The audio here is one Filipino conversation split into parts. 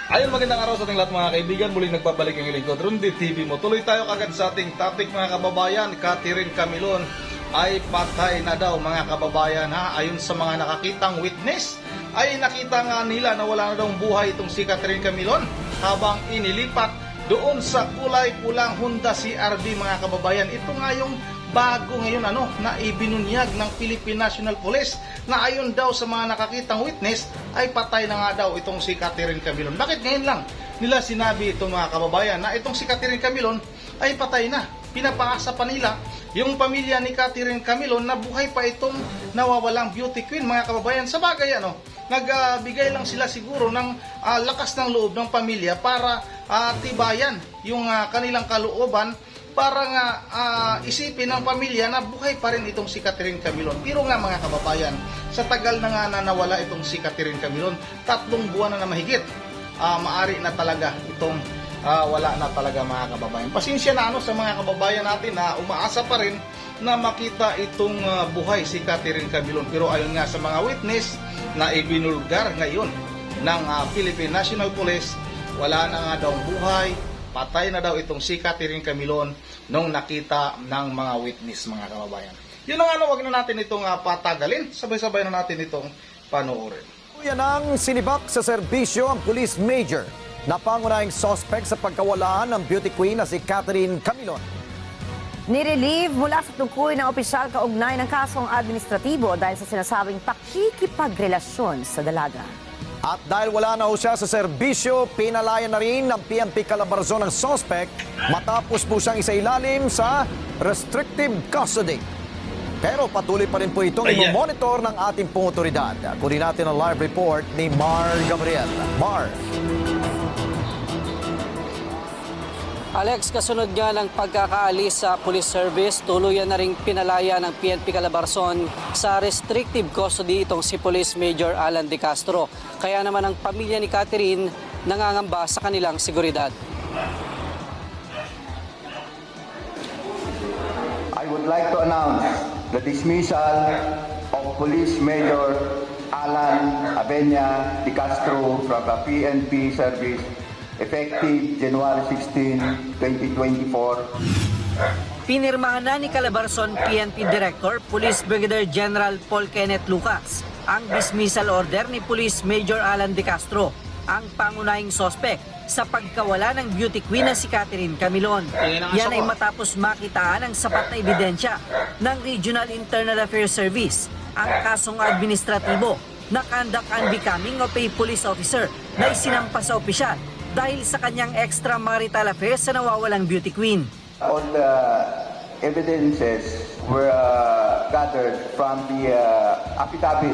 Ayun, magandang araw sa ating lahat mga kaibigan. Muling nagbabalik ang lingkod, Rundi TV mo. Tuloy tayo kagad sa ating topic mga kababayan. Catherine Camilon ay patay na daw mga kababayan ha. Ayon sa mga nakakitang witness, ay nakita nga nila na wala na daw buhay itong si Catherine Camilon habang inilipat doon sa kulay pulang Honda CR-V mga kababayan. Ito nga yung bago ngayon na ibinunyag ng Philippine National Police na ayon daw sa mga nakakitang witness ay patay na nga daw itong si Catherine Camilon. Bakit ngayon lang nila sinabi itong mga kababayan na itong si Catherine Camilon ay patay na? Pinapaasa pa nila yung pamilya ni Catherine Camilon na buhay pa itong nawawalang beauty queen mga kababayan. Sa bagay nagbigay lang sila siguro ng lakas ng loob ng pamilya para tibayan yung kanilang kalooban para nga isipin ng pamilya na buhay pa rin itong si Catherine Camilon. Pero nga mga kababayan, sa tagal na nga na nawala itong si Catherine Camilon, 3 buwan na mahigit, maari na talaga itong wala na talaga mga kababayan. Pasensya na sa mga kababayan natin na umaasa pa rin na makita itong buhay si Catherine Camilon. Pero ayon nga sa mga witness na ibinulgar ngayon ng Philippine National Police, wala na nga daw buhay, patay na daw itong si Catherine Camilon nung nakita ng mga witness mga kababayan. Yun ang wag na natin itong patagalin, sabay-sabay na natin itong panoorin. Yan ang sinibak sa serbisyo ang police major na pangunahing suspect sa pagkawalaan ng beauty queen na si Catherine Camilon. Nirelieve mula sa tungkoy ng opisyal kaugnay ng kasong administratibo dahil sa sinasabing pakikipagrelasyon sa dalaga. At dahil wala na ho siya sa serbisyo, pinalayan na rin ng PNP Calabarzon ng suspect matapos po siyang isailalim sa restrictive custody. Pero patuloy pa rin po itong i-monitor ng ating pong otoridad. Kunin natin ang live report ni Mar Gabriel. Mar. Alex, kasunod nga ng pagkakaalis sa police service, tuluyan na ring pinalaya ng PNP Calabarzon sa restrictive custody itong si Police Major Alan De Castro. Kaya naman ang pamilya ni Catherine nangangamba sa kanilang seguridad. I would like to announce the dismissal of Police Major Alan Abenya De Castro from the PNP service effective January 16, 2024. Pinirmahan na ni Calabarzon PNP Director Police Brigadier General Paul Kenneth Lucas ang dismissal order ni Police Major Alan De Castro, ang pangunahing sospek sa pagkawala ng beauty queen na si Catherine Camilon. Yan ay matapos makitaan ng sapat na ebidensya ng Regional Internal Affairs Service ang kasong administratibo na conduct unbecoming of a police officer na isinampa sa opisyal dahil sa kanyang extramarital affairs sa nawawalang beauty queen. All the evidences were gathered from the affidavit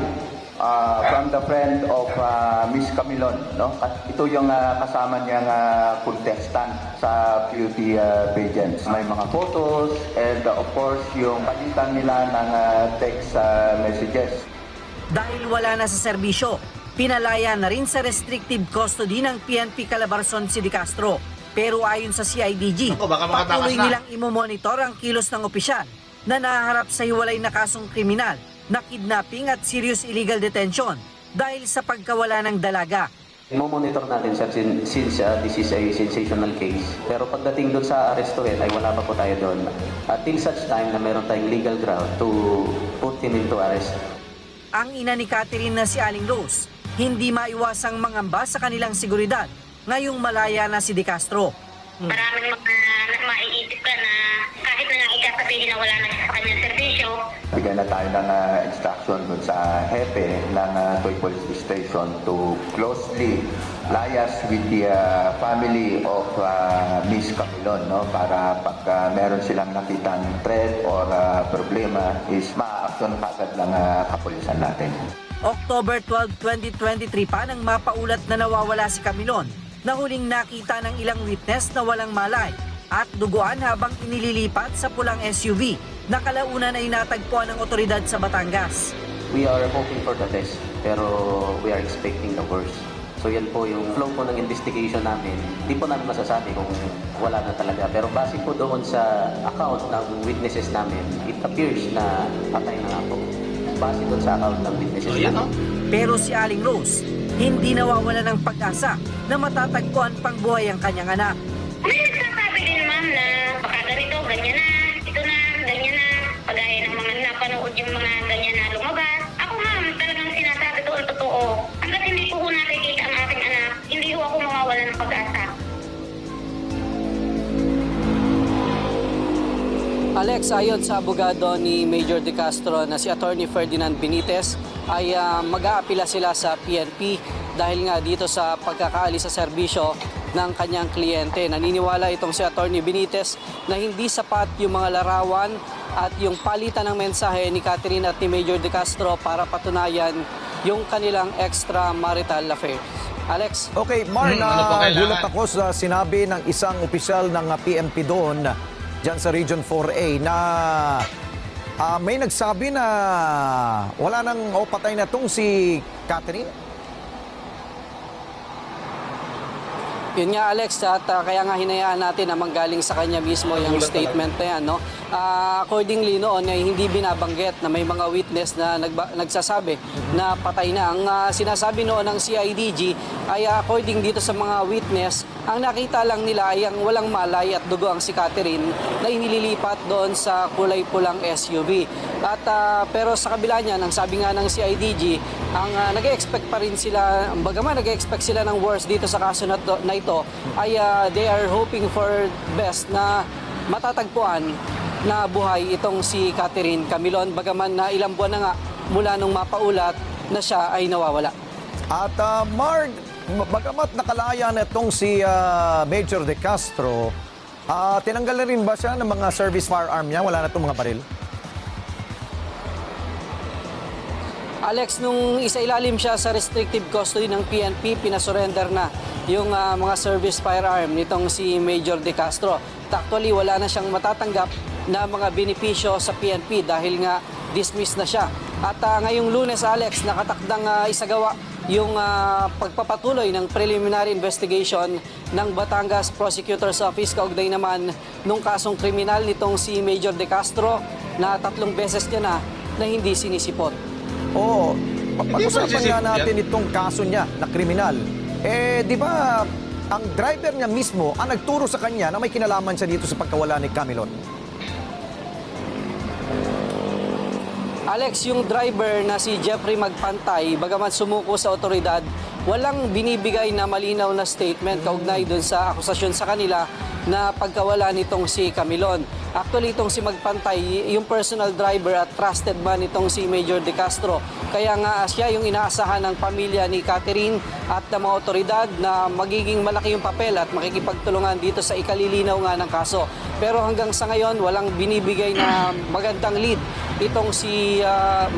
from the friend of Miss Camilon. No? At ito yung kasama niyang contestant sa beauty pageants. May mga photos and of course yung palitan nila ng text messages. Dahil wala na sa serbisyo, pinalaya na rin sa restrictive custody ng PNP Calabarzon si De Castro. Pero ayon sa CIDG, patuloy nilang imomonitor ang kilos ng opisyal na nahaharap sa hiwalay na kasong kriminal na kidnapping at serious illegal detention dahil sa pagkawala ng dalaga. Monitor natin sir since this is a sensational case. Pero pagdating doon sa arestuhin ay wala pa po tayo doon. Till such time na meron tayong legal ground to put him into arrest. Ang ina ni Catherine na si Aling Rose, hindi maiwasang mangamba sa kanilang seguridad ngayong malaya na si De Castro. Maraming mga maiisip ka na kahit na ikasabihin na wala na siya sa kanyang serbisyo. Bigyan na tayo ng instruction dun sa hepe ng Toy Police Station to closely liaise with the family of Miss Camilon, no? Para pag meron silang nakitang threat or problema is ma-action kagad ng kapulisan natin. October 12, 2023 pa nang mapaulat na nawawala si Camilon na huling nakita ng ilang witness na walang malay at duguan habang inililipat sa pulang SUV na kalaunan ay natagpuan ng otoridad sa Batangas. We are hoping for the best pero we are expecting the worst. So yan po yung flow po ng investigation namin. Hindi po namin masasabi kung wala na talaga. Pero base po doon sa account ng witnesses namin, it appears na patay na nga po. Base doon sa account ng witnesses namin. Pero si Aling Rose, hindi nawawala ng pag-asa na matatagpuan pang buhay ang kanyang anak. May nagsasabi din, ma'am, na baka ganito, ganyan na, ito na, ganyan na. Pagaya ng mga napanood yung mga ganyan na lumabas. Ako, ma'am, talagang sinasabi ko ang totoo. Hanggat hindi ko nakikita ang aking anak, hindi ko ako mawawala ng pag-asa. Alex, ayon sa abogado ni Major De Castro na si Attorney Ferdinand Benitez, ay mag-aapila sila sa PNP dahil nga dito sa pagkakaalis sa serbisyo ng kanyang kliyente. Naniniwala itong si Attorney Benitez na hindi sapat yung mga larawan at yung palitan ng mensahe ni Catherine at ni Major De Castro para patunayan yung kanilang extramarital affair. Alex? Okay, Mar, ano pa kailangan? gulat ako sa sinabi ng isang opisyal ng PNP doon, dyan sa Region 4A, na may nagsabi na wala nang patay na tong si Catherine. Yun nga, Alex, at kaya nga hinayaan natin na manggaling sa kanya mismo yung statement na yan. No? Accordingly noon, ay hindi binabanggit na may mga witness na nagsasabi na patay na. Ang sinasabi noon ng CIDG ay according dito sa mga witness, ang nakita lang nila ay ang walang malay at dugo ang si Catherine na inililipat doon sa kulay pulang SUV. At pero sa kabila niyan, ang sabi nga ng CIDG, ang nag-expect pa rin sila, bagaman nag-expect sila ng worst dito sa kaso na ito, ay they are hoping for best na matatagpuan na buhay itong si Catherine Camilon, bagaman na ilang buwan na nga mula nung mapaulat na siya ay nawawala. At Mark, bagamat nakalaya na itong si Major De Castro, tinanggal na rin ba siya ng mga service firearm niya? Wala na itong mga baril? Alex, nung isailalim siya sa restrictive custody ng PNP, pinasurrender na yung mga service firearm nitong si Major De Castro. Actually, wala na siyang matatanggap na mga benepisyo sa PNP dahil nga dismiss na siya. At ngayong Lunes, Alex, nakatakdang isagawa yung pagpapatuloy ng preliminary investigation ng Batangas Prosecutor's Office kaugnay naman nung kasong kriminal nitong si Major De Castro na 3 beses niya na hindi sinisipot. Oo. Pag-usapan Hindi nga ba natin itong kaso niya na kriminal. Di ba ang driver niya mismo ang nagturo sa kanya na may kinalaman siya dito sa pagkawala ni Camilon? Alex, yung driver na si Jeffrey Magpantay, bagamat sumuko sa otoridad, walang binibigay na malinaw na statement kaugnay dun sa akusasyon sa kanila na pagkawala nitong si Camilon. Actually, itong si Magpantay, yung personal driver at trusted man itong si Major De Castro. Kaya nga siya yung inaasahan ng pamilya ni Catherine at ng mga otoridad na magiging malaki yung papel at makikipagtulungan dito sa ikalilinaw nga ng kaso. Pero hanggang sa ngayon, walang binibigay na magandang lead itong si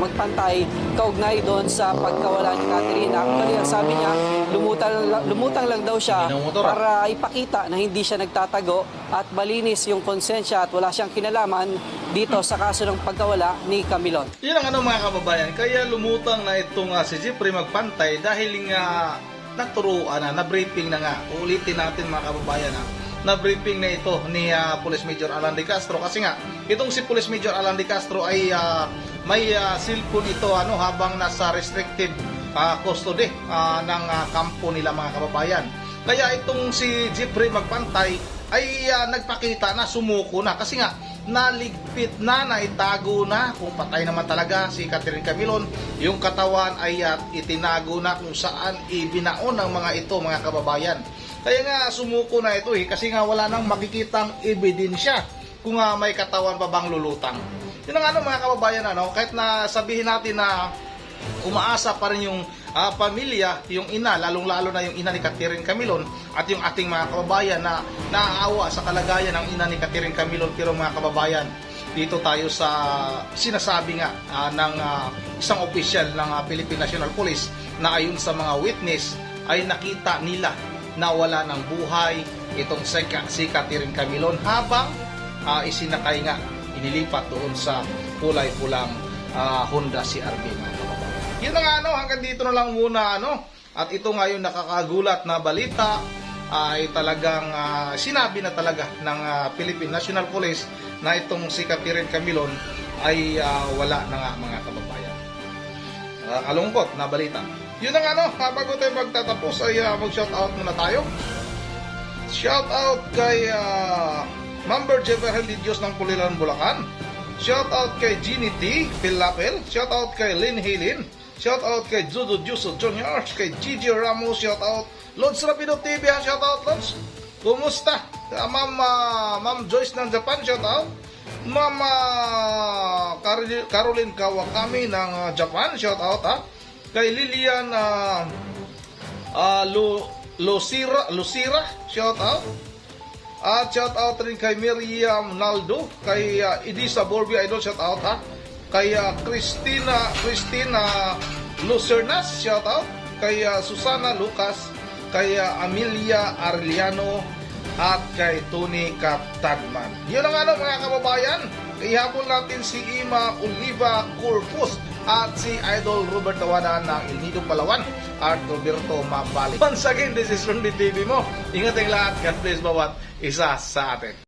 Magpantay kaugnay doon sa pagkawala ni Catherine. Actually, ang sabi niya, lumutang lang daw siya para ipakita na hindi siya nagtatago at malinis yung konsensya at wala siyang kinalaman dito sa kaso ng pagkawala ni Camilon. Yun ang mga kababayan, kaya lumutang na itong si Jeffrey Magpantay dahil nga naturuan na briefing na nga. Uulitin natin mga kababayan na-briefing na ito ni Police Major Alan De Castro kasi nga itong si Police Major Alan De Castro ay may cellphone ito habang nasa restrictive custody ng kampo nila mga kababayan. Kaya itong si Jeffrey Magpantay ay nagpakita na sumuko na kasi nga naligpit na, naitago na kung patay naman talaga si Catherine Camilon. Yung katawan ay itinago na kung saan ibinaon ng mga ito mga kababayan. Kaya nga sumuko na ito kasi nga wala nang makikitang ebidensya kung may katawan pa bang lulutang. Yun ang mga kababayan kahit na sabihin natin na umaasa pa rin yung pamilya, yung ina, lalong-lalo na yung ina ni Catherine Camilon at yung ating mga kababayan na naaawa sa kalagayan ng ina ni Catherine Camilon. Pero mga kababayan, dito tayo sa sinasabi nga ng isang opisyal ng Philippine National Police na ayon sa mga witness ay nakita nila na wala ng buhay itong si Catherine Camilon habang isinakay nga, inilipat doon sa kulay pulang Honda CR-V. Yun na nga hanggang dito na lang muna at ito nga yung nakakagulat na balita ay talagang sinabi na talaga ng Philippine National Police na itong si Catherine Camilon ay wala na nga mga kababayan. Kalungkot na balita. Yun ang bago tayo magtatapos ay mag-shoutout muna tayo. Shoutout kay Member Jefferson Dios ng Pulilan, Bulacan. Shoutout kay Jeannie T. Pilapel. Shoutout kay Lynn Hilin. Shoutout kay Judo Juso Jr. Kay Gigi Ramos. Shoutout Lods Rapido TV. Shoutout Lods. Kumusta? Ma'am Joyce ng Japan. Shoutout. Ma'am Caroline Kawakami ng Japan. Shoutout Kay Lilian Lucira. Shoutout. At shoutout rin kay Miriam Naldo, kay Edisa Borbi Idol, shoutout kay Christina Lucernas, shoutout kay Susana Lucas, kay Amelia Arliano, at kay Tony Captanman. Yun ang mga kababayan, ihabol natin si Ima Oliva Corpus at si Idol Robert Tawanan ng El Nido, Palawan, at Roberto Mambali. Once again, this is Rundi TV mo. Ingat ang lahat. God bless bawat isa sa atin.